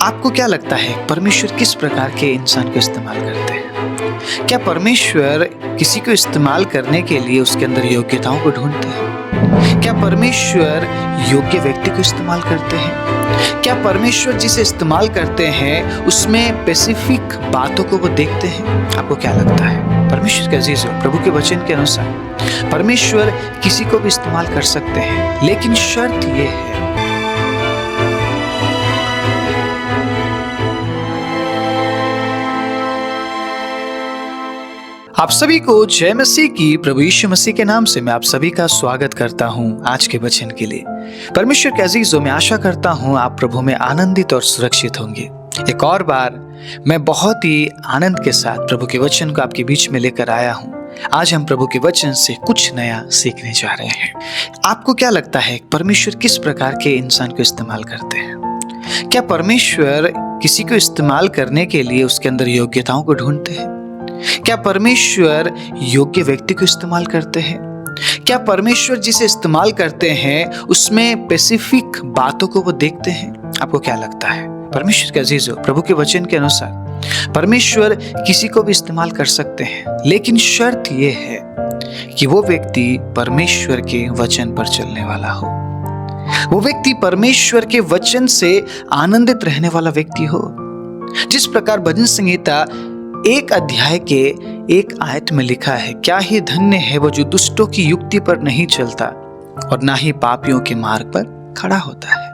आपको क्या लगता है परमेश्वर किस प्रकार के इंसान को इस्तेमाल करते हैं? क्या परमेश्वर किसी को इस्तेमाल करने के लिए उसके अंदर योग्यताओं को ढूंढते हैं? क्या परमेश्वर योग्य व्यक्ति को इस्तेमाल करते हैं? क्या परमेश्वर जिसे इस्तेमाल करते हैं उसमें स्पेसिफिक बातों को वो देखते हैं? आपको क्या लगता है? परमेश्वर के अजीजों, प्रभु के वचन के अनुसार परमेश्वर किसी को भी इस्तेमाल कर सकते हैं, लेकिन शर्त ये है आप सभी को जय मसीह की। प्रभु यीशु मसीह के नाम से मैं आप सभी का स्वागत करता हूं आज के वचन के लिए। परमेश्वर के अजीजों, मैं आशा करता हूं आप प्रभु में आनंदित और सुरक्षित होंगे। एक और बार मैं बहुत ही आनंद के साथ प्रभु के वचन को आपके बीच में लेकर आया हूं। आज हम प्रभु के वचन से कुछ नया सीखने जा रहे हैं। आपको क्या लगता है परमेश्वर किस प्रकार के इंसान को इस्तेमाल करते हैं? क्या परमेश्वर किसी को इस्तेमाल करने के लिए उसके अंदर योग्यताओं को ढूंढते हैं? क्या परमेश्वर योग्य व्यक्ति को इस्तेमाल करते हैं? क्या परमेश्वर जिसे इस्तेमाल करते हैं उसमें स्पेसिफिक बातों को वो देखते हैं? आपको क्या लगता है? परमेश्वर के अजीजों, प्रभु के वचन के अनुसार परमेश्वर किसी को भी इस्तेमाल कर सकते हैं, लेकिन शर्त यह है कि वो व्यक्ति परमेश्वर के वचन पर चलने वाला हो। वो व्यक्ति परमेश्वर के वचन से आनंदित रहने वाला व्यक्ति हो। जिस प्रकार भजन संहिता 1 अध्याय के 1 आयत में लिखा है, क्या ही धन्य है वो जो दुष्टों की युक्ति पर नहीं चलता और ना ही पापियों के मार्ग पर खड़ा होता है,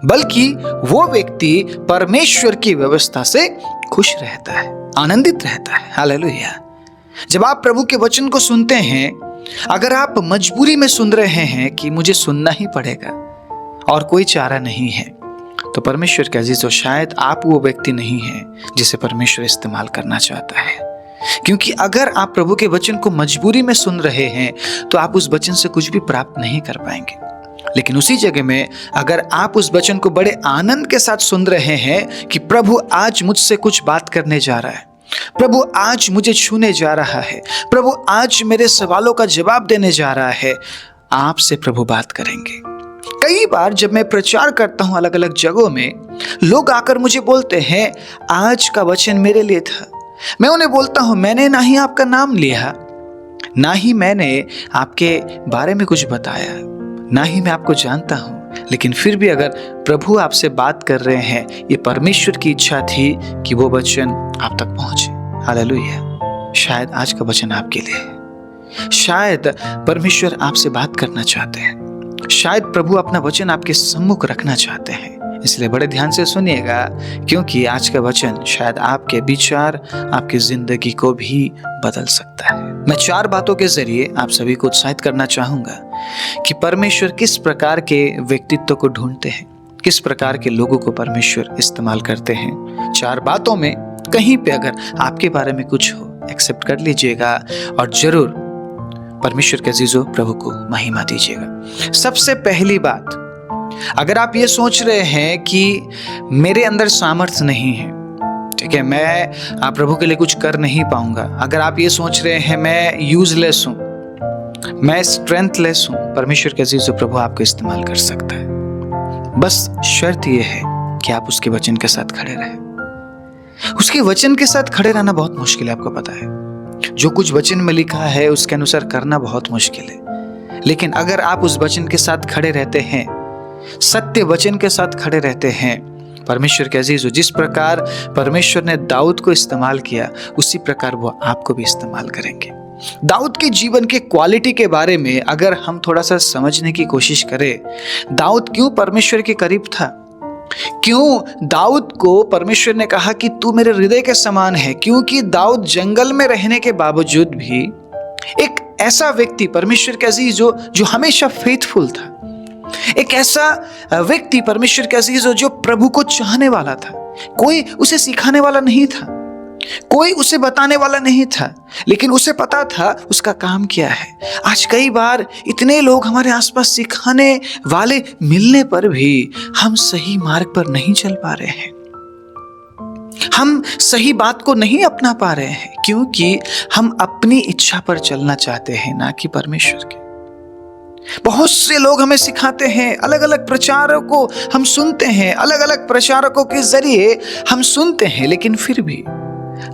बल्कि वो व्यक्ति परमेश्वर की व्यवस्था से खुश रहता है, आनंदित रहता है। हालेलुया। जब आप प्रभु के वचन को सुनते हैं, अगर आप मजबूरी में सुन रहे हैं कि मुझे सुनना ही पड़ेगा और कोई चारा नहीं है, तो परमेश्वर के अजीजों, शायद आप वो व्यक्ति नहीं है जिसे परमेश्वर इस्तेमाल करना चाहता है। क्योंकि अगर आप प्रभु के वचन को मजबूरी में सुन रहे हैं तो आप उस वचन से कुछ भी प्राप्त नहीं कर पाएंगे। लेकिन उसी जगह में अगर आप उस वचन को बड़े आनंद के साथ सुन रहे हैं कि प्रभु आज मुझसे कुछ बात करने जा रहा है, प्रभु आज मुझे छूने जा रहा है, प्रभु आज मेरे सवालों का जवाब देने जा रहा है, आपसे प्रभु बात करेंगे। कई बार जब मैं प्रचार करता हूं अलग अलग जगहों में, लोग आकर मुझे बोलते हैं आज का वचन मेरे लिए था। मैं उन्हें बोलता हूं मैंने ना ही आपका नाम लिया, ना ही मैंने आपके बारे में कुछ बताया, ना ही मैं आपको जानता हूं, लेकिन फिर भी अगर प्रभु आपसे बात कर रहे हैं, ये परमेश्वर की इच्छा थी कि वो वचन आप तक पहुंचे। हालेलुया। शायद आज का वचन आपके लिए है। शायद परमेश्वर आपसे बात करना चाहते हैं। शायद प्रभु अपना वचन आपके सम्मुख रखना चाहते हैं। इसलिए बड़े ध्यान से सुनिएगा, क्योंकि आज का वचन शायद आपके विचार, आपकी जिंदगी को भी बदल सकता है। मैं 4 बातों के जरिए आप सभी को उत्साहित करना चाहूंगा कि परमेश्वर किस प्रकार के व्यक्तित्व को ढूंढते हैं, किस प्रकार के लोगों को परमेश्वर इस्तेमाल करते हैं। 4 बातों में कहीं पे अगर आपके बारे में कुछ हो, एक्सेप्ट कर लीजिएगा और जरूर परमेश्वर के अजीजों, प्रभु को महिमा दीजिएगा। सबसे पहली बात, अगर आप ये सोच रहे हैं कि मेरे अंदर सामर्थ्य नहीं है, ठीक है, मैं आप प्रभु के लिए कुछ कर नहीं पाऊंगा, अगर आप ये सोच रहे हैं मैं यूजलेस हूं, मैं स्ट्रेंथलेस हूं, परमेश्वर के अजीजों, प्रभु आपको इस्तेमाल कर सकता है। बस शर्त यह है कि आप उसके वचन के साथ खड़े रहें। उसके वचन के साथ खड़े रहना बहुत मुश्किल है, आपको पता है। जो कुछ वचन में लिखा है उसके अनुसार करना बहुत मुश्किल है, लेकिन अगर आप उस वचन के साथ खड़े रहते हैं, सत्य वचन के साथ खड़े रहते हैं, परमेश्वर के अजीजों, जिस प्रकार परमेश्वर ने दाऊद को इस्तेमाल किया, उसी प्रकार वो आपको भी इस्तेमाल करेंगे। दाऊद के जीवन के क्वालिटी के बारे में अगर हम थोड़ा सा समझने की कोशिश करें, दाऊद क्यों परमेश्वर के करीब था, क्यों दाऊद को परमेश्वर ने कहा कि तू मेरे हृदय के समान है, क्योंकि दाऊद जंगल में रहने के बावजूद भी एक ऐसा व्यक्ति, परमेश्वर के अजीजों, जो हमेशा फेथफुल था, एक ऐसा व्यक्ति परमेश्वर के अजीजों जो प्रभु को चाहने वाला था। कोई उसे सिखाने वाला नहीं था, कोई उसे बताने वाला नहीं था, लेकिन उसे पता था उसका काम क्या है। आज कई बार इतने लोग हमारे आसपास सिखाने वाले मिलने पर भी हम सही मार्ग पर नहीं चल पा रहे हैं, हम सही बात को नहीं अपना पा रहे हैं, क्योंकि हम अपनी इच्छा पर चलना चाहते हैं, ना कि परमेश्वर के। बहुत से लोग हमें सिखाते हैं, अलग अलग प्रचारकों को हम सुनते हैं, अलग अलग प्रचारकों के जरिए हम सुनते हैं, लेकिन फिर भी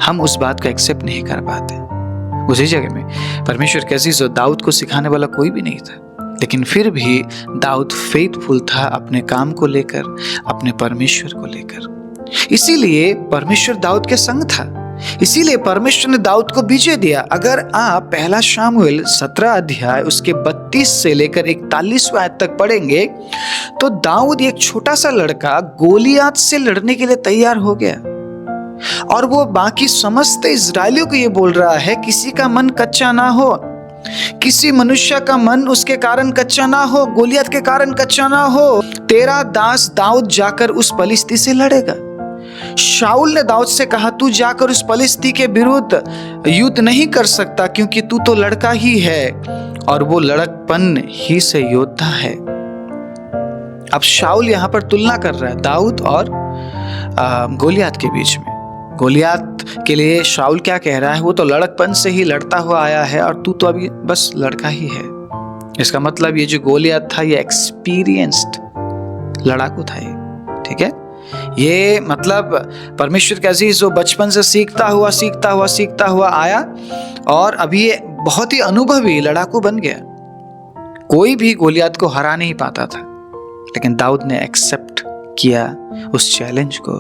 हम उस बात को एक्सेप्ट नहीं कर पाते। उसी जगह में परमेश्वर के अजीज दाऊद को सिखाने वाला कोई भी नहीं था, लेकिन फिर भी दाऊद फेथफुल था अपने काम को लेकर, अपने परमेश्वर को लेकर। इसीलिए परमेश्वर दाऊद के संग था, इसीलिए परमेश्वर ने दाऊद को विजय दिया। अगर आप पहला शामुएल 17 अध्याय उसके 32 से लेकर 41वां आयत तक पढ़ेंगे तो दाऊद एक छोटा सा लड़का गोलियात से लड़ने के लिए तैयार हो गया, और वो बाकी समस्त इजरायलियों को ये बोल रहा है, किसी का मन कच्चा ना हो, किसी मनुष्य का मन उसके कारण कच्चा ना हो, गोलियत के कारण कच्चा ना हो, तेरा दास दाऊद जाकर उस पलिश्ती से लड़ेगा। शाऊल ने दाऊद से कहा, तू जाकर उस पलिश्ती के विरुद्ध युद्ध नहीं कर सकता, क्योंकि तू तो लड़का ही है और वो लड़कपन ही से योद्धा है। अब शाऊल यहां पर तुलना कर रहा है दाऊद और गोलियत के बीच में। गोलियत के लिए शाऊल क्या कह रहा है, वो तो लड़कपन से ही लड़ता हुआ आया है और तू तो अभी बस लड़का ही है। इसका मतलब ये जो गोलियत था ये एक्सपीरियंस्ड लड़ाकू था ये, ठीक है। ये मतलब परमेश्वर का अजीज जो बचपन से सीखता हुआ आया और अभी ये बहुत ही अनुभवी लड़ाकू बन गया। कोई भी गोलियत को हरा नहीं पाता था, लेकिन दाऊद ने एक्सेप्ट किया उस चैलेंज को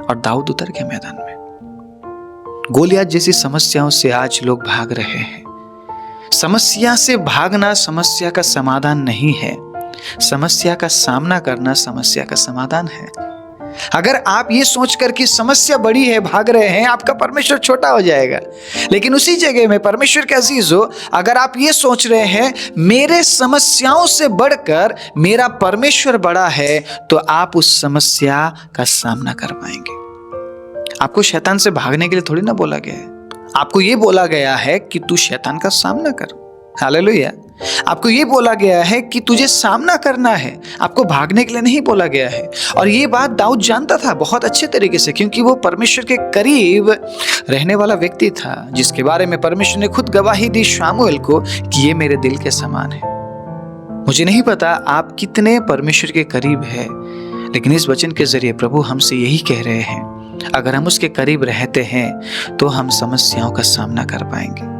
और दाऊद उतर गया मैदान में। गोलियत जैसी समस्याओं से आज लोग भाग रहे हैं। समस्या से भागना समस्या का समाधान नहीं है, समस्या का सामना करना समस्या का समाधान है। अगर आप ये सोचकर कि समस्या बड़ी है भाग रहे हैं, आपका परमेश्वर छोटा हो जाएगा। लेकिन उसी जगह में परमेश्वर के अजीजों, अगर आप ये सोच रहे हैं मेरे समस्याओं से बढ़कर मेरा परमेश्वर बड़ा है, तो आप उस समस्या का सामना कर पाएंगे। आपको शैतान से भागने के लिए थोड़ी ना बोला गया है, आपको ये बोला गया है कि तू शैतान का सामना कर। हालेलुया। आपको ये बोला गया है कि तुझे सामना करना है, आपको भागने के लिए नहीं बोला गया है। और ये बात दाऊद जानता था बहुत अच्छे तरीके से, क्योंकि वो परमेश्वर के करीब रहने वाला व्यक्ति था, जिसके बारे में परमेश्वर ने खुद गवाही दी शामुएल को कि ये मेरे दिल के समान है। मुझे नहीं पता आप कितने परमेश्वर के करीब है, लेकिन इस वचन के जरिए प्रभु हमसे यही कह रहे हैं, अगर हम उसके करीब रहते हैं तो हम समस्याओं का सामना कर पाएंगे।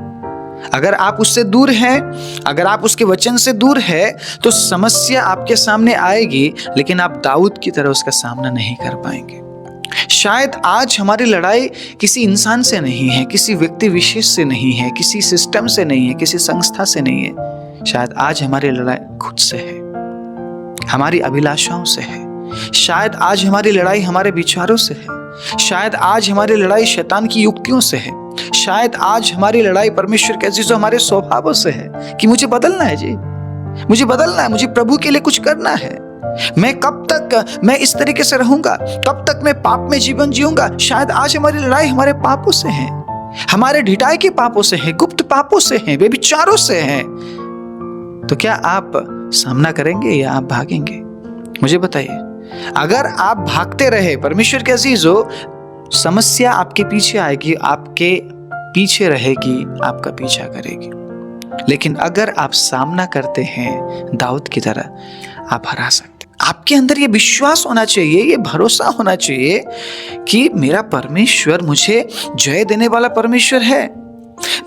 अगर आप उससे दूर हैं, अगर आप उसके वचन से दूर है, तो समस्या आपके सामने आएगी, लेकिन आप दाऊद की तरह उसका सामना नहीं कर पाएंगे। शायद आज हमारी लड़ाई किसी इंसान से नहीं है, किसी व्यक्ति विशेष से नहीं है, किसी सिस्टम से नहीं है, किसी संस्था से नहीं है। शायद आज हमारी लड़ाई खुद से है, हमारी अभिलाषाओं से है। शायद आज हमारी लड़ाई हमारे विचारों से है। शायद आज हमारी लड़ाई शैतान की युक्तियों से है। शायद आज हमारी लड़ाई परमेश्वर के अजीजों हमारे स्वभावों से है कि मुझे बदलना है जी, मुझे बदलना है, मुझे प्रभु के लिए कुछ करना है। मैं कब तक मैं इस तरीके से रहूंगा, कब तक मैं पाप में जीवन जीऊंगा। शायद आज हमारी लड़ाई हमारे पापों से है, हमारे ढिठाई के पापों से है, गुप्त पापों से है, व्यभिचारों से है। तो क्या आप सामना करेंगे या आप भागेंगे? मुझे बताइए। अगर आप भागते रहे परमेश्वर के अजीजों, समस्या आपके पीछे आएगी, आपके पीछे रहेगी, आपका पीछा करेगी। लेकिन अगर आप सामना करते हैं दाऊद की तरह, आप हरा सकते हैं। आपके अंदर ये विश्वास होना चाहिए, ये भरोसा होना चाहिए कि मेरा परमेश्वर मुझे जय देने वाला परमेश्वर है,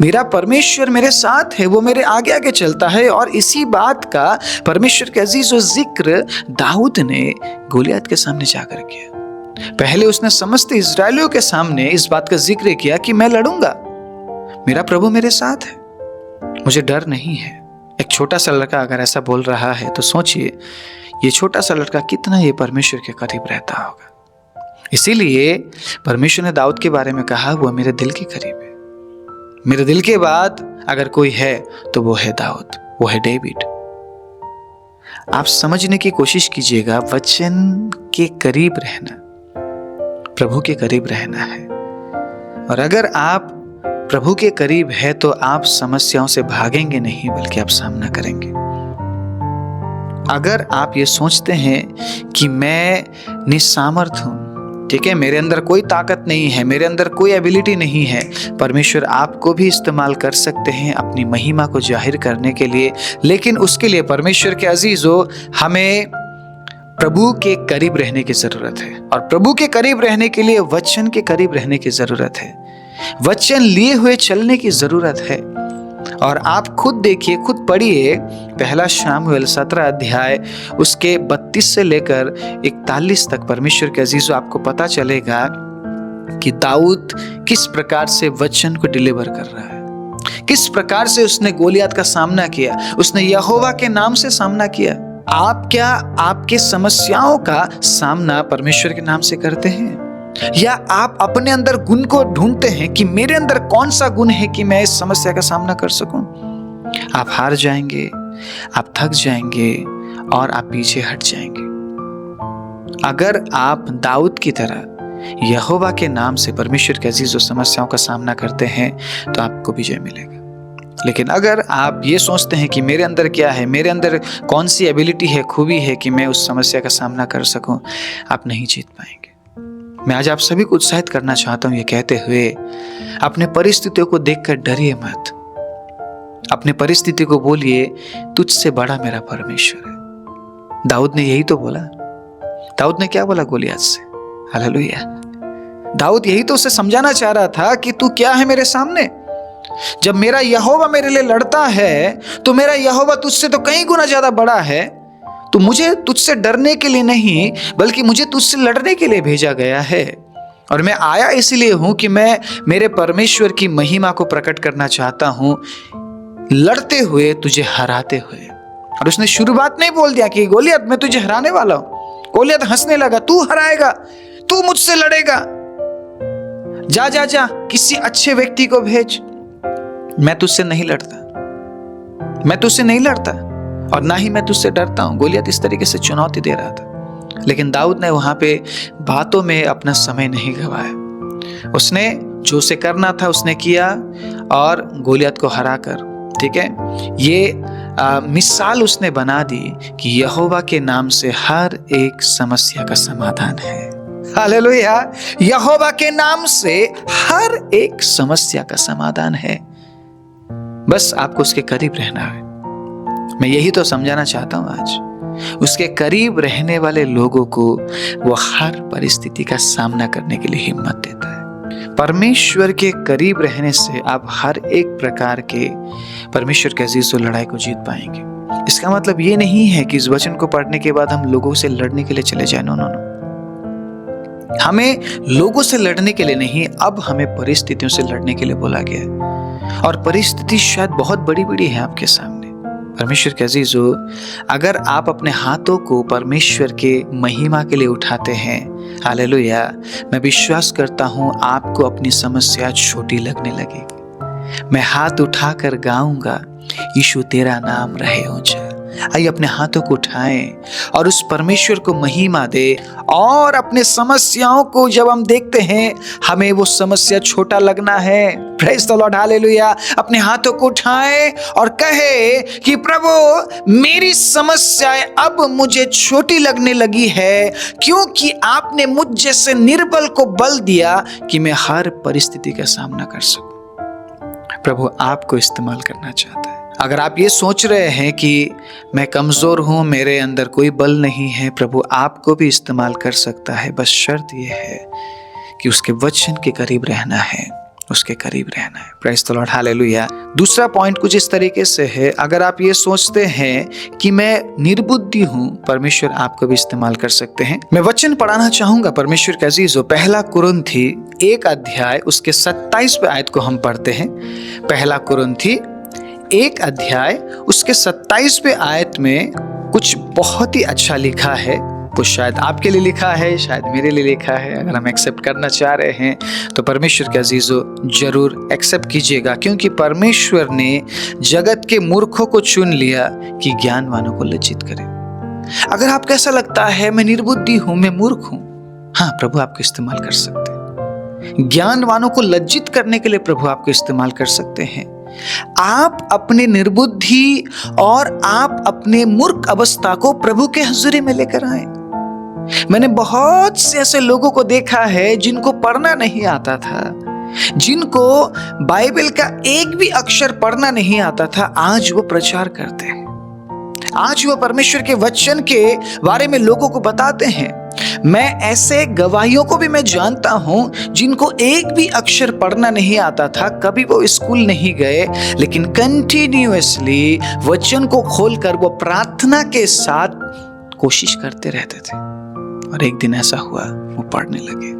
मेरा परमेश्वर मेरे साथ है, वो मेरे आगे आगे चलता है। और इसी बात का परमेश्वर के अजीजों जिक्र दाऊद ने गोलियत के सामने जाकर किया। पहले उसने समस्त इजरायलियों के सामने इस बात का जिक्र किया कि मैं लड़ूंगा, मेरा प्रभु मेरे साथ है, मुझे डर नहीं है। एक छोटा सा लड़का अगर ऐसा बोल रहा है तो सोचिए ये छोटा सा लड़का कितना ये परमेश्वर के करीब रहता होगा। इसीलिए परमेश्वर ने दाऊद के बारे में कहा, वो मेरे दिल के करीब है। मेरे दिल के बाद अगर कोई है तो वो है दाऊद, वो है डेविड। आप समझने की कोशिश कीजिएगा, वचन के करीब रहना प्रभु के करीब रहना है। और अगर आप प्रभु के करीब है तो आप समस्याओं से भागेंगे नहीं, बल्कि आप सामना करेंगे। अगर आप ये सोचते हैं कि मैं निसामर्थ हूं, ठीक है, मेरे अंदर कोई ताकत नहीं है, मेरे अंदर कोई एबिलिटी नहीं है, परमेश्वर आपको भी इस्तेमाल कर सकते हैं अपनी महिमा को जाहिर करने के लिए। लेकिन उसके लिए परमेश्वर के अजीजों, हमें प्रभु के करीब रहने की जरूरत है, और प्रभु के करीब रहने के लिए वचन के करीब रहने की जरूरत है, वचन लिए हुए चलने की जरूरत है। और आप खुद देखिए, खुद पढ़िए, पहला शमूएल 17 अध्याय उसके 32 से लेकर 41 तक परमेश्वर के अजीजों आपको पता चलेगा कि दाऊद किस प्रकार से वचन को डिलीवर कर रहा है, किस प्रकार से उसने गोलियत का सामना किया, उसने यहोवा के नाम से सामना किया। आप क्या आपके समस्याओं का सामना परमेश्वर के नाम से करते हैं, या आप अपने अंदर गुण को ढूंढते हैं कि मेरे अंदर कौन सा गुण है कि मैं इस समस्या का सामना कर सकूं? आप हार जाएंगे, आप थक जाएंगे और आप पीछे हट जाएंगे। अगर आप दाऊद की तरह यहोवा के नाम से परमेश्वर के अजीजों समस्याओं का सामना करते हैं तो आपको विजय मिलेगा। लेकिन अगर आप ये सोचते हैं कि मेरे अंदर क्या है, मेरे अंदर कौन सी एबिलिटी है, खूबी है कि मैं उस समस्या का सामना कर सकूं, आप नहीं जीत पाएंगे। मैं आज आप सभी को उत्साहित करना चाहता हूं ये कहते हुए, अपने परिस्थितियों को देखकर डरिए मत। अपने परिस्थिति को बोलिए, तुझसे बड़ा मेरा परमेश्वर है। दाऊद ने यही तो बोला। दाऊद ने क्या बोला गोलियत से? हालेलुया। दाऊद यही तो उसे समझाना चाह रहा था कि तू क्या है मेरे सामने। जब मेरा यहोवा मेरे लिए लड़ता है तो मेरा यहोवा तुझसे तो कई गुना ज्यादा बड़ा है। तो मुझे तुझसे डरने के लिए नहीं, बल्कि मुझे तुझसे लड़ने के लिए भेजा गया है। और मैं आया इसलिए हूं कि मैं मेरे परमेश्वर की महिमा को प्रकट करना चाहता हूं, लड़ते हुए, तुझे हराते हुए। और उसने शुरुआत नहीं बोल दिया कि गोलियत मैं तुझे हराने वाला हूं। गोलियत हंसने लगा, तू हराएगा, तू मुझसे लड़ेगा, जा जा जा किसी अच्छे व्यक्ति को भेज, मैं तुझसे नहीं लड़ता, मैं तुझसे नहीं लड़ता और ना ही मैं तुझसे डरता हूं। गोलियत इस तरीके से चुनौती दे रहा था। लेकिन दाऊद ने वहां पे बातों में अपना समय नहीं गवाया। उसने जो उसे करना था उसने किया और गोलियत को हराकर, ठीक है, ये मिसाल उसने बना दी कि यहोवा के नाम से हर एक समस्या का समाधान है। हालेलुया। यहोवा के नाम से हर एक समस्या का समाधान है। बस आपको उसके करीब रहना है। मैं यही तो समझाना चाहता हूं आज। उसके करीब रहने वाले लोगों को वो हर परिस्थिति का सामना करने के लिए हिम्मत देता है। परमेश्वर के करीब रहने से आप हर एक प्रकार के परमेश्वर के अजीजों लड़ाई को जीत पाएंगे। इसका मतलब ये नहीं है कि इस वचन को पढ़ने के बाद हम लोगों से लड़ने के लिए चले जाए। नो नो नो, हमें लोगों से लड़ने के लिए नहीं, अब हमें परिस्थितियों से लड़ने के लिए बोला गया है। और परिस्थिति शायद बहुत बड़ी बड़ी है आपके सामने। परमेश्वर के अजीजों, अगर आप अपने हाथों को परमेश्वर के महिमा के लिए उठाते हैं, हालेलुया, मैं विश्वास करता हूं आपको अपनी समस्या छोटी लगने लगेगी। मैं हाथ उठाकर गाऊंगा, यीशु तेरा नाम रहे ऊंचा। आइए अपने हाथों को उठाएं और उस परमेश्वर को महिमा दे। और अपने समस्याओं को जब हम देखते हैं, हमें वो समस्या छोटा लगना है। Praise the Lord, hallelujah. अपने हाथों को उठाएं और कहे कि प्रभु मेरी समस्याएं अब मुझे छोटी लगने लगी है, क्योंकि आपने मुझ जैसे निर्बल को बल दिया कि मैं हर परिस्थिति का सामना कर सकूं। प्रभु आपको इस्तेमाल करना चाहता है। अगर आप ये सोच रहे हैं कि मैं कमजोर हूं, मेरे अंदर कोई बल नहीं है, प्रभु आपको भी इस्तेमाल कर सकता है। बस शर्त यह है कि उसके वचन के करीब रहना है, उसके करीब रहना है। Praise the Lord, hallelujah. दूसरा पॉइंट कुछ इस तरीके से है, अगर आप ये सोचते हैं कि मैं निर्बुद्धि हूं, परमेश्वर आपको भी इस्तेमाल कर सकते हैं। मैं वचन पढ़ाना चाहूंगा परमेश्वर के अजीजों। पहला कुरिन्थी 1 अध्याय उसके 27वें आयत को हम पढ़ते हैं। पहला कुरिन्थी 1 अध्याय उसके 27वें आयत में कुछ बहुत ही अच्छा लिखा है। वो शायद आपके लिए लिखा है, शायद मेरे लिए लिखा है। अगर हम एक्सेप्ट करना चाह रहे हैं तो परमेश्वर के अजीजों जरूर एक्सेप्ट कीजिएगा, क्योंकि परमेश्वर ने जगत के मूर्खों को चुन लिया कि ज्ञानवानों को लज्जित करे। अगर आपको ऐसा लगता है मैं निर्बुद्धि हूं, मैं मूर्ख हूं, हाँ, प्रभु आपको इस्तेमाल कर सकते हैं। ज्ञानवानों को लज्जित करने के लिए प्रभु आपको इस्तेमाल कर सकते हैं। आप अपने निर्बुद्धि और आप अपने मूर्ख अवस्था को प्रभु के हुजूरी में लेकर आए। मैंने बहुत से ऐसे लोगों को देखा है जिनको पढ़ना नहीं आता था, जिनको बाइबल का एक भी अक्षर पढ़ना नहीं आता था, आज वो प्रचार करते हैं। आज वो परमेश्वर के वचन के बारे में लोगों को बताते हैं। मैं ऐसे गवाहियों को भी मैं जानता हूं जिनको एक भी अक्षर पढ़ना नहीं आता था, कभी वो स्कूल नहीं गए, लेकिन कंटिन्यूअसली वचन को खोलकर वो प्रार्थना के साथ कोशिश करते रहते थे। और एक दिन ऐसा हुआ, वो पढ़ने लगे।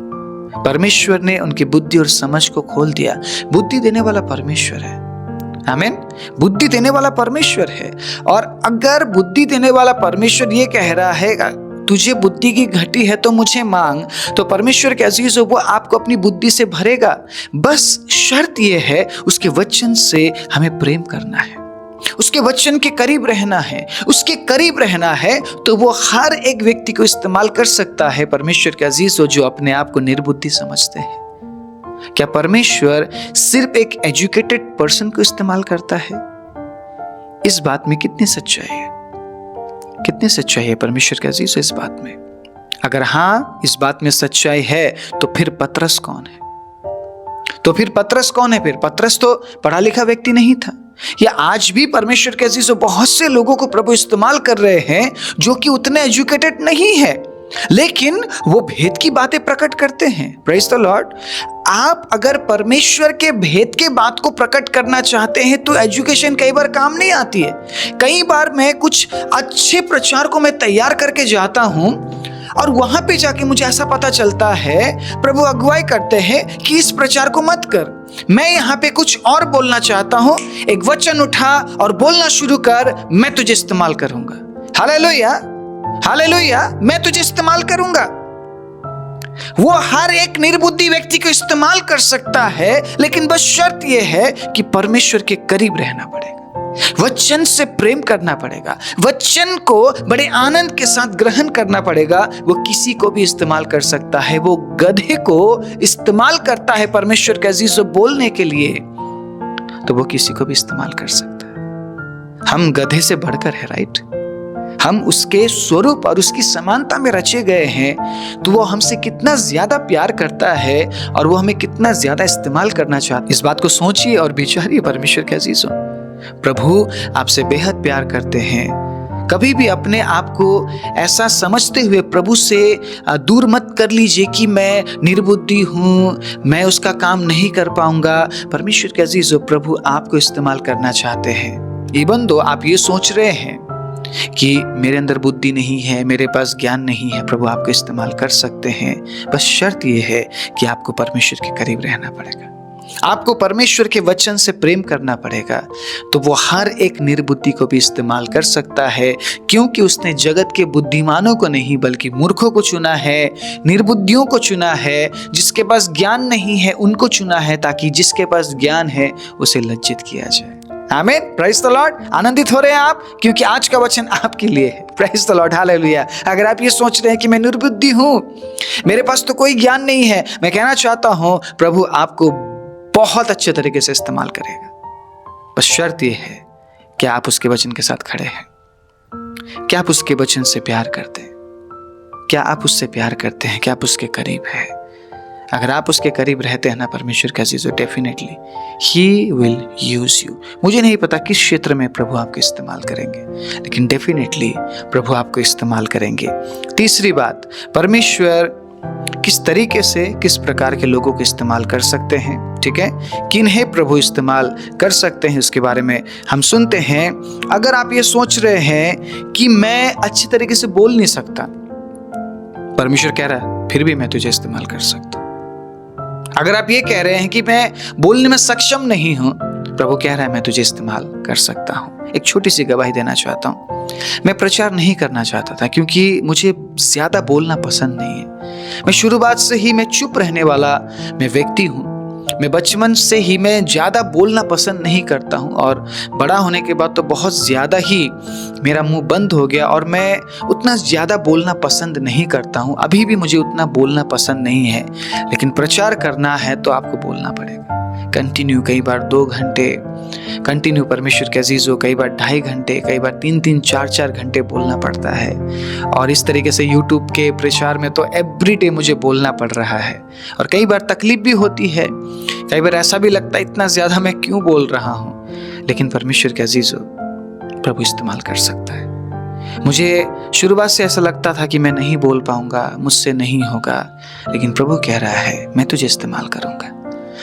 परमेश्वर ने उनकी बुद्धि और समझ को खोल दिया। बुद्धि देने वाला परमेश्वर है। आमीन। बुद्धि देने वाला परमेश्वर है। और अगर बुद्धि देने वाला परमेश्वर ये कह रहा है तुझे बुद्धि की घटी है तो मुझे मांग, तो परमेश्वर के अजीज वो आपको अपनी बुद्धि से भरेगा। बस शर्त यह है, उसके वचन से हमें प्रेम करना है, उसके वचन के करीब रहना है। उसके करीब रहना है तो वो हर एक व्यक्ति को इस्तेमाल कर सकता है। परमेश्वर के अजीज जो अपने आप को निर्बुद्धि समझते हैं, क्या परमेश्वर सिर्फ एक एजुकेटेड पर्सन को इस्तेमाल करता है? इस बात में कितनी सच्चाई है, कितनी सच्चाई है परमेश्वर के अजीज इस बात में? अगर हाँ, इस बात में सच्चाई है तो फिर पतरस कौन है? फिर पतरस तो पढ़ा लिखा व्यक्ति नहीं था। या आज भी परमेश्वर के अजीज बहुत से लोगों को प्रभु इस्तेमाल कर रहे हैं जो कि उतने एजुकेटेड नहीं है, लेकिन वो भेद की बातें प्रकट करते हैं। Praise the Lord. आप अगर परमेश्वर के भेद के बात को प्रकट करना चाहते हैं तो एजुकेशन कई बार काम नहीं आती है। कई बार मैं कुछ अच्छे प्रचार को मैं तैयार करके जाता हूं और वहां पे जाके मुझे ऐसा पता चलता है, प्रभु अगुवाई करते हैं कि इस प्रचार को मत कर, मैं यहाँ पे कुछ और बोलना चाहता हूं, एक वचन उठा और बोलना शुरू कर, मैं तुझे इस्तेमाल करूंगा। हालेलुया, हालेलुया, मैं तुझे इस्तेमाल करूंगा। वो हर एक निर्बुद्धि व्यक्ति को इस्तेमाल कर सकता है, लेकिन बस शर्त यह है कि परमेश्वर के करीब रहना पड़ेगा, वचन से प्रेम करना पड़ेगा, वचन को बड़े आनंद के साथ ग्रहण करना पड़ेगा। वो किसी को भी इस्तेमाल कर सकता है। वो गधे को इस्तेमाल करता है परमेश्वर के अजीज बोलने के लिए, तो वो किसी को भी इस्तेमाल कर सकता है। हम गधे से बढ़कर है, राइट? हम उसके स्वरूप और उसकी समानता में रचे गए हैं, तो वो हमसे कितना ज्यादा प्यार करता है और वो हमें कितना ज्यादा इस्तेमाल करना चाहता है। इस बात को सोचिए और विचारिए परमेश्वर के अजीजों। प्रभु आपसे बेहद प्यार करते हैं। कभी भी अपने आप को ऐसा समझते हुए प्रभु से दूर मत कर लीजिए कि मैं निर्बुद्धि हूँ, मैं उसका काम नहीं कर पाऊंगा। परमेश्वर के अजीजों, प्रभु आपको इस्तेमाल करना चाहते हैं। इवन दो आप ये सोच रहे हैं कि मेरे अंदर बुद्धि नहीं है, मेरे पास ज्ञान नहीं है, प्रभु आपको इस्तेमाल कर सकते हैं। बस शर्त यह है कि आपको परमेश्वर के करीब रहना पड़ेगा, आपको परमेश्वर के वचन से प्रेम करना पड़ेगा, तो वो हर एक निर्बुद्धि को भी इस्तेमाल कर सकता है, क्योंकि उसने जगत के बुद्धिमानों को नहीं बल्कि मूर्खों को चुना है, निर्बुद्धियों को चुना है, जिसके पास ज्ञान नहीं है उनको चुना है, ताकि जिसके पास ज्ञान है उसे लज्जित किया जाए। आमीन। Praise the Lord. आनंदित हो रहे हैं आप, क्योंकि आज का वचन आपके लिए है। Praise the Lord, hallelujah. अगर आप ये सोच रहे हैं कि मैं निर्बुद्धि हूं, मेरे पास तो कोई ज्ञान नहीं है, मैं कहना चाहता हूं प्रभु आपको बहुत अच्छे तरीके से इस्तेमाल करेगा। बस शर्त यह है कि आप उसके वचन के साथ खड़े हैं, क्या आप उसके वचन से प्यार करते हैं, क्या आप उससे प्यार करते हैं, क्या आप उसके करीब हैं? अगर आप उसके करीब रहते हैं ना परमेश्वर के अजीजों, definitely he will use you. मुझे नहीं पता किस क्षेत्र में प्रभु आपको इस्तेमाल करेंगे, लेकिन डेफिनेटली प्रभु आपको इस्तेमाल करेंगे। तीसरी बात, परमेश्वर किस तरीके से, किस प्रकार के लोगों को इस्तेमाल कर सकते हैं, ठीक है, किन्हें प्रभु इस्तेमाल कर सकते हैं, उसके बारे में हम सुनते हैं। अगर आप ये सोच रहे हैं कि मैं अच्छी तरीके से बोल नहीं सकता, परमेश्वर कह रहा है फिर भी मैं तुझे इस्तेमाल कर सकता हूं। अगर आप ये कह रहे हैं कि मैं बोलने में सक्षम नहीं हूं, प्रभु कह रहा है मैं तुझे इस्तेमाल कर सकता हूं। एक छोटी सी गवाही देना चाहता हूं। मैं प्रचार नहीं करना चाहता था क्योंकि मुझे ज्यादा बोलना पसंद नहीं है। मैं शुरुआत से ही मैं चुप रहने वाला मैं व्यक्ति हूं। मैं बचपन से ही मैं ज़्यादा बोलना पसंद नहीं करता हूँ, और बड़ा होने के बाद तो बहुत ज़्यादा ही मेरा मुंह बंद हो गया और मैं उतना ज़्यादा बोलना पसंद नहीं करता हूँ। अभी भी मुझे उतना बोलना पसंद नहीं है, लेकिन प्रचार करना है तो आपको बोलना पड़ेगा। कंटिन्यू, कई बार 2 घंटे कंटिन्यू परमेश्वर के अजीजों, कई बार 2.5 घंटे, कई बार 3-3, 4-4 घंटे बोलना पड़ता है। और इस तरीके से यूट्यूब के प्रचार में तो एवरीडे मुझे बोलना पड़ रहा है, और कई बार तकलीफ भी होती है, कई बार ऐसा भी लगता है इतना ज़्यादा मैं क्यों बोल रहा हूँ। लेकिन परमेश्वर के अजीजों, प्रभु इस्तेमाल कर सकता है। मुझे शुरुआत से ऐसा लगता था कि मैं नहीं बोल पाऊंगा, मुझसे नहीं होगा, लेकिन प्रभु कह रहा है मैं तुझे इस्तेमाल करूंगा।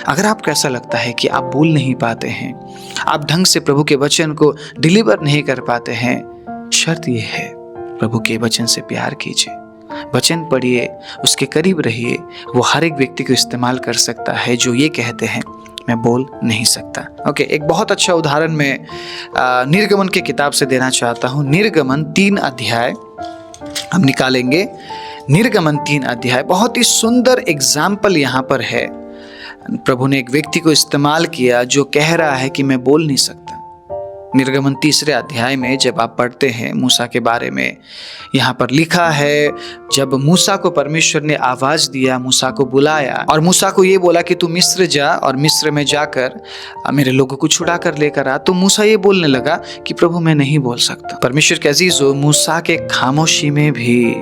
अगर आपको ऐसा लगता है कि आप बोल नहीं पाते हैं, आप ढंग से प्रभु के वचन को डिलीवर नहीं कर पाते हैं, शर्त यह है प्रभु के वचन से प्यार कीजिए, वचन पढ़िए, उसके करीब रहिए। वो हर एक व्यक्ति को इस्तेमाल कर सकता है जो ये कहते हैं मैं बोल नहीं सकता। ओके, एक बहुत अच्छा उदाहरण मैं निर्गमन के किताब से देना चाहता हूँ। निर्गमन 3 अध्याय हम निकालेंगे। निर्गमन 3 अध्याय बहुत ही सुंदर एग्जाम्पल यहाँ पर है। प्रभु ने एक व्यक्ति को इस्तेमाल किया जो कह रहा है कि मैं बोल नहीं सकता। निर्गमन 3 अध्याय में जब आप पढ़ते हैं मूसा के बारे में, यहाँ पर लिखा है जब मूसा को परमेश्वर ने आवाज दिया, मूसा को बुलाया और मूसा को ये बोला कि तू मिस्र जा और मिस्र में जाकर मेरे लोगों को छुड़ा कर लेकर आ, तो मूसा ये बोलने लगा कि प्रभु मैं नहीं बोल सकता। परमेश्वर के अजीजों, मूसा के खामोशी में भी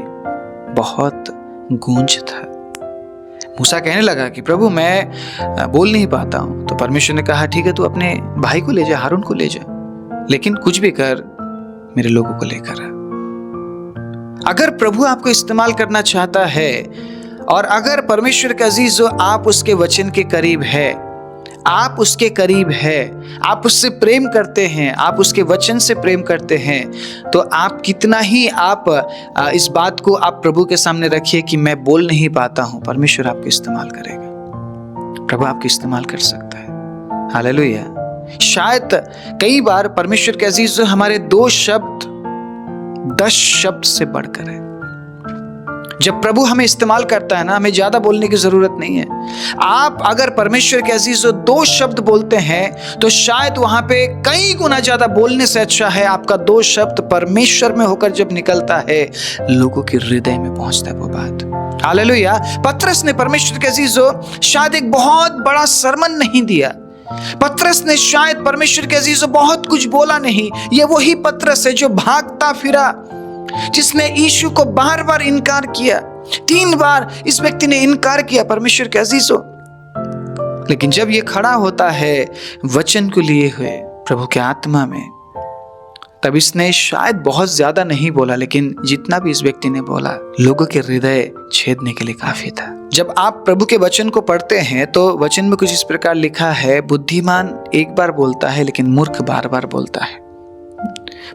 बहुत गूंज था। मूसा कहने लगा कि प्रभु मैं बोल नहीं पाता हूँ। तो परमेश्वर ने कहा ठीक है, तू अपने भाई को ले जा, हारून को ले जा, लेकिन कुछ भी कर मेरे लोगों को लेकर आ। अगर प्रभु आपको इस्तेमाल करना चाहता है और अगर परमेश्वर के अजीजों आप उसके वचन के करीब है, आप उसके करीब है, आप उससे प्रेम करते हैं, आप उसके वचन से प्रेम करते हैं, तो आप कितना ही आप इस बात को आप प्रभु के सामने रखिए कि मैं बोल नहीं पाता हूं, परमेश्वर आपको इस्तेमाल करेगा। प्रभु आपको इस्तेमाल कर सकता है। हालेलुया। शायद कई बार परमेश्वर के अजीजों हमारे 2 शब्द 10 शब्द से बढ़कर है। जब प्रभु हमें इस्तेमाल करता है ना, हमें ज्यादा बोलने की जरूरत नहीं है। आप अगर परमेश्वर के अजीजों 2 शब्द बोलते हैं तो शायद वहां पे कई गुना ज्यादा बोलने से अच्छा है आपका 2 शब्द परमेश्वर में होकर जब निकलता है, लोगों के हृदय में पहुंचता है वो बात। हालेलुया। पतरस ने परमेश्वर के अजीजों शायद एक बहुत बड़ा सरमन नहीं दिया। पतरस ने शायद परमेश्वर के अजीजों बहुत कुछ बोला नहीं। ये वही पतरस है जो भागता फिरा, जिसने यीशु को बार बार इनकार किया। 3 बार इस व्यक्ति ने इनकार किया परमेश्वर के अजीजों। लेकिन जब ये खड़ा होता है वचन को लिए हुए प्रभु के आत्मा में, तब इसने शायद बहुत ज्यादा नहीं बोला, लेकिन जितना भी इस व्यक्ति ने बोला लोगों के हृदय छेदने के लिए काफी था। जब आप प्रभु के वचन को पढ़ते हैं तो वचन में कुछ इस प्रकार लिखा है, बुद्धिमान एक बार बोलता है लेकिन मूर्ख बार बार बोलता है।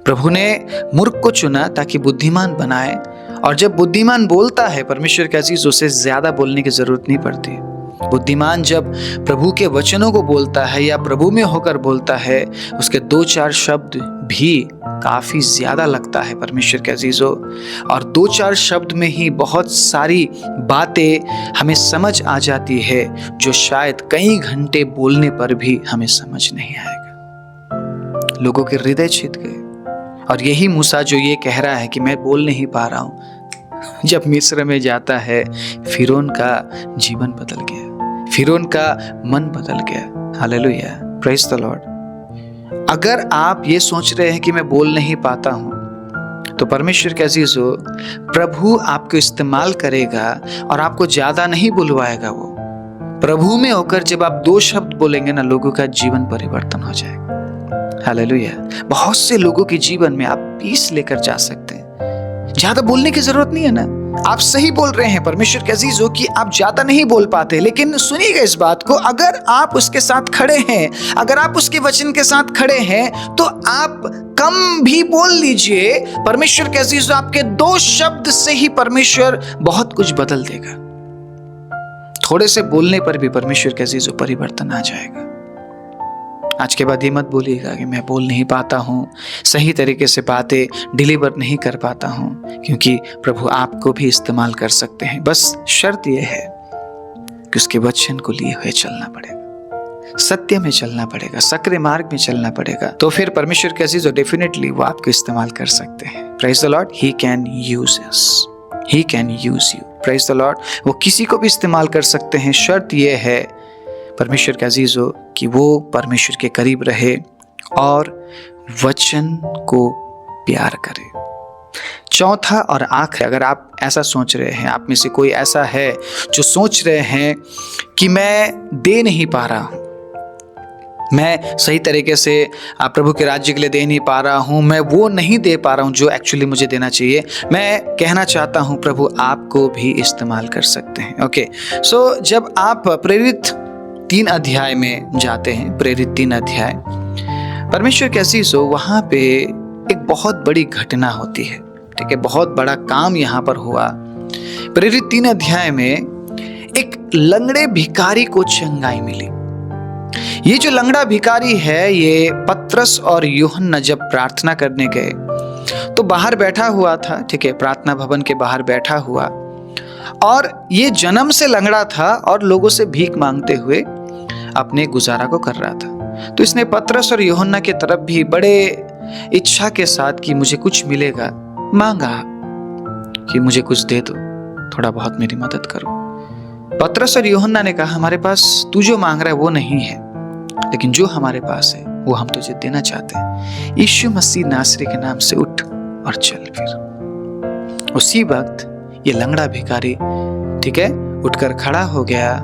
प्रभु ने मूर्ख को चुना ताकि बुद्धिमान बनाए, और जब बुद्धिमान बोलता है परमेश्वर के अजीज, उसे ज्यादा बोलने की जरूरत नहीं पड़ती। बुद्धिमान जब प्रभु के वचनों को बोलता है या प्रभु में होकर बोलता है, उसके 2-4 शब्द भी काफी ज्यादा लगता है परमेश्वर के अजीजों, और 2-4 शब्द में ही बहुत सारी बातें हमें समझ आ जाती है जो शायद कई घंटे बोलने पर भी हमें समझ नहीं आएगा। लोगों के हृदय छिद गए। और यही मूसा जो ये कह रहा है कि मैं बोल नहीं पा रहा हूं, जब मिस्र में जाता है फिरौन का जीवन बदल गया, फिरौन का मन बदल गया। Hallelujah, praise the Lord. अगर आप ये सोच रहे हैं कि मैं बोल नहीं पाता हूं, तो परमेश्वर के अजीजों, प्रभु आपको इस्तेमाल करेगा और आपको ज्यादा नहीं बुलवाएगा। वो प्रभु में होकर जब आप 2 शब्द बोलेंगे ना, लोगों का जीवन परिवर्तन हो जाएगा। हालेलुया। बहुत से लोगों के जीवन में आप पीस लेकर जा सकते हैं। ज्यादा बोलने की जरूरत नहीं है ना। आप सही बोल रहे हैं परमेश्वर के अजीजों कि आप ज्यादा नहीं बोल पाते, लेकिन सुनिएगा इस बात को, अगर आप उसके साथ खड़े हैं, अगर आप उसके वचन के साथ खड़े हैं, तो आप कम भी बोल लीजिए। परमेश्वर के अजीजों, आपके 2 शब्द से ही परमेश्वर बहुत कुछ बदल देगा। थोड़े से बोलने पर भी परमेश्वर के अजीजों परिवर्तन आ जाएगा। आज के बाद ये मत बोलिएगा कि मैं बोल नहीं पाता हूँ, सही तरीके से बातें डिलीवर नहीं कर पाता हूँ, क्योंकि प्रभु आपको भी इस्तेमाल कर सकते हैं। बस शर्त यह है कि उसके वचन को लिए हुए चलना पड़ेगा, सत्य में चलना पड़ेगा, सक्रिय मार्ग में चलना पड़ेगा। तो फिर परमेश्वर के अजीजों, डेफिनेटली वो आपको इस्तेमाल कर सकते हैं। Praise the Lord. He can use us, he can use you. Praise the Lord. वो किसी को भी इस्तेमाल कर सकते हैं। शर्त यह है परमेश्वर के अजीजों कि वो परमेश्वर के करीब रहे और वचन को प्यार करे। चौथा और आखिर, अगर आप ऐसा सोच रहे हैं, आप में से कोई ऐसा है जो सोच रहे हैं कि मैं दे नहीं पा रहा हूं, मैं सही तरीके से प्रभु के राज्य के लिए दे नहीं पा रहा हूँ, मैं वो नहीं दे पा रहा हूँ जो एक्चुअली मुझे देना चाहिए, मैं कहना चाहता हूँ प्रभु आपको भी इस्तेमाल कर सकते हैं। ओके, सो जब आप प्रेरित 3 अध्याय में जाते हैं, प्रेरित 3 अध्याय, परमेश्वर के अजीजों वहाँ पे एक बहुत बड़ी घटना होती है। ठीक है, बहुत बड़ा काम यहाँ पर हुआ। प्रेरित 3 अध्याय में एक लंगड़े भिखारी को चंगाई मिली। ये जो लंगड़ा भिखारी है, ये पतरस और यूहन्ना जब प्रार्थना करने गए तो बाहर बैठा हुआ था। ठीक है, प्रार्थना भवन के बाहर बैठा हुआ, और ये जन्म से लंगड़ा था और लोगों से भीख मांगते हुए अपने गुजारा को कर रहा था। तो इसने पतरस और यूहन्ना की तरफ भी बड़े इच्छा के साथ कि मुझे कुछ मिलेगा मांगा कि मुझे कुछ दे दो, थोड़ा बहुत मेरी मदद करो। पतरस और यूहन्ना ने कहा हमारे पास तू जो मांग रहा है वो नहीं है, लेकिन जो हमारे पास है वो हम तुझे देना चाहते हैं। यीशु मसीह नासरी के नाम से उठ और चल फिर। उसी वक्त ये लंगड़ा भिखारी, ठीक है, उठकर खड़ा हो गया,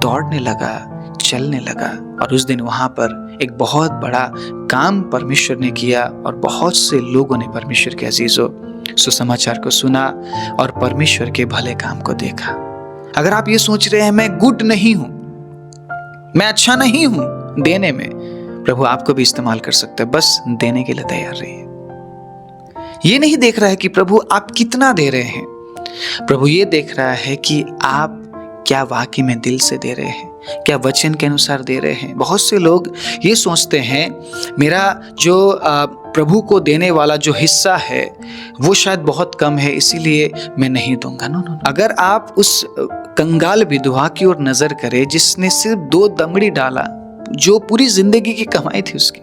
दौड़ने लगा, चलने लगा। और उस दिन वहां पर एक बहुत बड़ा काम परमेश्वर ने किया और बहुत से लोगों ने परमेश्वर के अजीजों सुसमाचार को सुना और परमेश्वर के भले काम को देखा। अगर आप ये सोच रहे हैं मैं गुड नहीं हूं, मैं अच्छा नहीं हूं देने में, प्रभु आपको भी इस्तेमाल कर सकता है। बस देने के लिए तैयार रहिए। ये नहीं देख रहा है कि प्रभु आप कितना दे रहे हैं, प्रभु ये देख रहा है कि आप क्या वाकई में दिल से दे रहे हैं, क्या वचन के अनुसार दे रहे हैं। बहुत से लोग ये सोचते हैं मेरा जो प्रभु को देने वाला जो हिस्सा है वो शायद बहुत कम है, इसीलिए मैं नहीं दूंगा। नो। अगर आप उस कंगाल विधवा की ओर नजर करें जिसने सिर्फ 2 दमड़ी डाला, जो पूरी जिंदगी की कमाई थी उसकी,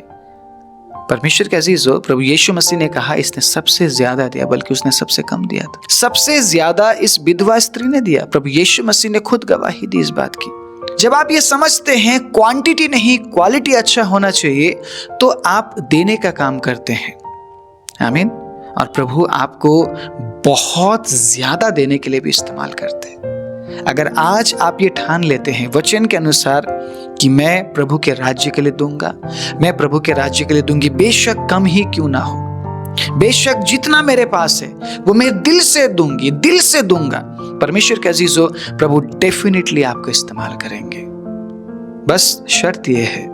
परमेश्वर के अजीजों प्रभु यीशु मसीह ने कहा इसने सबसे ज्यादा दिया, बल्कि उसने सबसे कम दिया था। सबसे ज्यादा इस विधवा स्त्री ने दिया। प्रभु यीशु मसीह ने खुद गवाही दी इस बात की। जब आप ये समझते हैं क्वांटिटी नहीं क्वालिटी अच्छा होना चाहिए, तो आप देने का काम करते हैं। आमीन। और प्रभु आपको बहुत ज्यादा देने के लिए भी इस्तेमाल करते हैं। अगर आज आप ये ठान लेते हैं वचन के अनुसार कि मैं प्रभु के राज्य के लिए दूंगा, मैं प्रभु के राज्य के लिए दूंगी, बेशक कम ही क्यों ना हो, बेशक जितना मेरे पास है वो मैं दिल से दूंगी, दिल से दूंगा, परमेश्वर के अजीजों प्रभु डेफिनेटली आपको इस्तेमाल करेंगे। बस शर्त यह है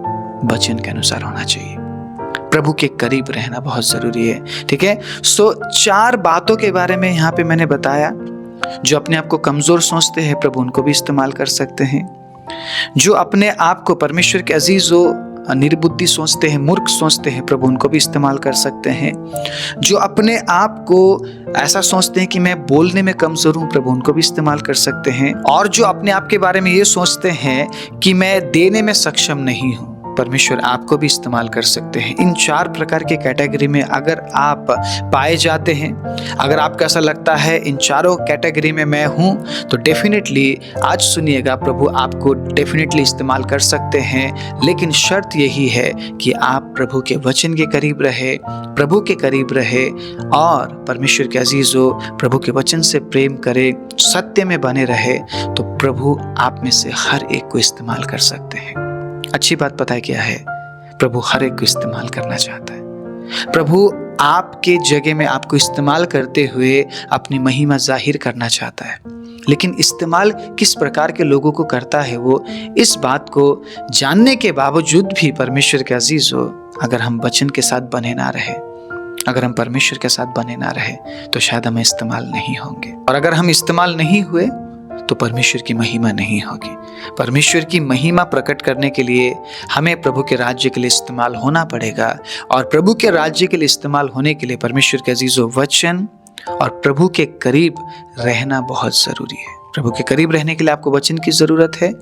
वचन के अनुसार होना चाहिए, प्रभु के करीब रहना बहुत जरूरी है। ठीक है, सो 4 बातों के बारे में यहाँ पे मैंने बताया। जो अपने आप को कमजोर सोचते हैं प्रभु उनको भी इस्तेमाल कर सकते हैं। जो अपने आप को परमेश्वर के अजीजों निर्बुद्धि सोचते हैं, मूर्ख सोचते हैं, प्रभु उनको भी इस्तेमाल कर सकते हैं। जो अपने आप को ऐसा सोचते हैं कि मैं बोलने में कमजोर हूं, प्रभु उनको भी इस्तेमाल कर सकते हैं। और जो अपने आप के बारे में ये सोचते हैं कि मैं देने में सक्षम नहीं हूं, परमेश्वर आपको भी इस्तेमाल कर सकते हैं। इन 4 प्रकार के कैटेगरी में अगर आप पाए जाते हैं, अगर आपको ऐसा लगता है इन चारों कैटेगरी में मैं हूं, तो डेफिनेटली आज सुनिएगा, प्रभु आपको डेफिनेटली इस्तेमाल कर सकते हैं। लेकिन शर्त यही है कि आप प्रभु के वचन के करीब रहे, प्रभु के करीब रहे और परमेश्वर के अजीजों प्रभु के वचन से प्रेम करे, सत्य में बने रहे, तो प्रभु आप में से हर एक को इस्तेमाल कर सकते हैं। अच्छी बात पता है क्या है? प्रभु हर एक को इस्तेमाल करना चाहता है। प्रभु आपके जगह में आपको इस्तेमाल करते हुए अपनी महिमा जाहिर करना चाहता है। लेकिन इस्तेमाल किस प्रकार के लोगों को करता है, वो इस बात को जानने के बावजूद भी परमेश्वर के अजीजों, अगर हम वचन के साथ बने ना रहे, अगर हम परमेश्वर के साथ बने ना रहे, तो शायद हम इस्तेमाल नहीं होंगे। और अगर हम इस्तेमाल नहीं हुए तो परमेश्वर की महिमा नहीं होगी। परमेश्वर की महिमा प्रकट करने के लिए हमें प्रभु के राज्य के लिए इस्तेमाल होना पड़ेगा। और प्रभु के राज्य के लिए इस्तेमाल होने के लिए परमेश्वर के अजीजों वचन और प्रभु के करीब रहना बहुत ज़रूरी है। प्रभु के करीब रहने के लिए आपको वचन की ज़रूरत है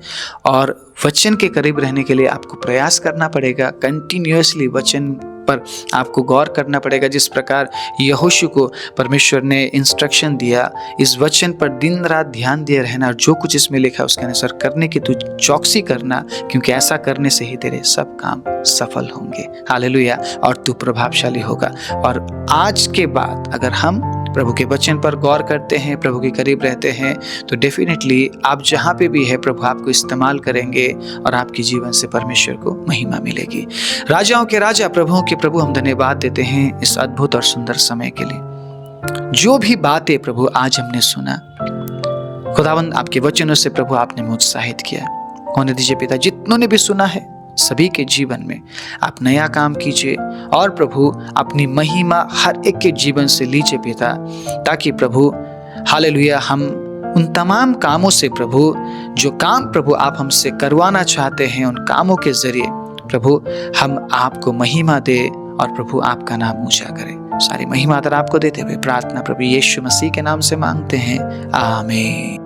और वचन के करीब रहने के लिए आपको प्रयास करना पड़ेगा। कंटिन्यूअसली वचन ऊपर आपको गौर करना पड़ेगा। जिस प्रकार यहोशू को परमेश्वर ने इंस्ट्रक्शन दिया, इस वचन पर दिन रात ध्यान दिए रहना और जो कुछ इसमें लिखा उसके अनुसार करने की तू चौकसी करना, क्योंकि ऐसा करने से ही तेरे सब काम सफल होंगे। हालेलुया। और तू प्रभावशाली होगा। और आज के बाद अगर हम प्रभु के वचन पर गौर करते हैं, प्रभु के करीब रहते हैं, तो डेफिनेटली आप जहाँ पे भी है प्रभु आपको इस्तेमाल करेंगे और आपके जीवन से परमेश्वर को महिमा मिलेगी। राजाओं के राजा, प्रभुओं के प्रभु, हम धन्यवाद देते हैं इस अद्भुत और सुंदर समय के लिए। जो भी बातें प्रभु आज हमने सुना, खुदावंद आपके वचनों से प्रभु आपने मुझे उत्साहित किया। होने दीजिए पिता, जितनों ने भी सुना है सभी के जीवन में आप नया काम कीजिए और प्रभु अपनी महिमा हर एक के जीवन से लीजिए पिता, ताकि प्रभु हालेलुया हम उन तमाम कामों से प्रभु, जो काम प्रभु आप हमसे करवाना चाहते हैं, उन कामों के जरिए प्रभु हम आपको महिमा दे और प्रभु आपका नाम ऊंचा करें। सारी महिमा आदर आपको देते हुए प्रार्थना प्रभु यीशु मसीह के नाम से मांगते हैं, आमीन।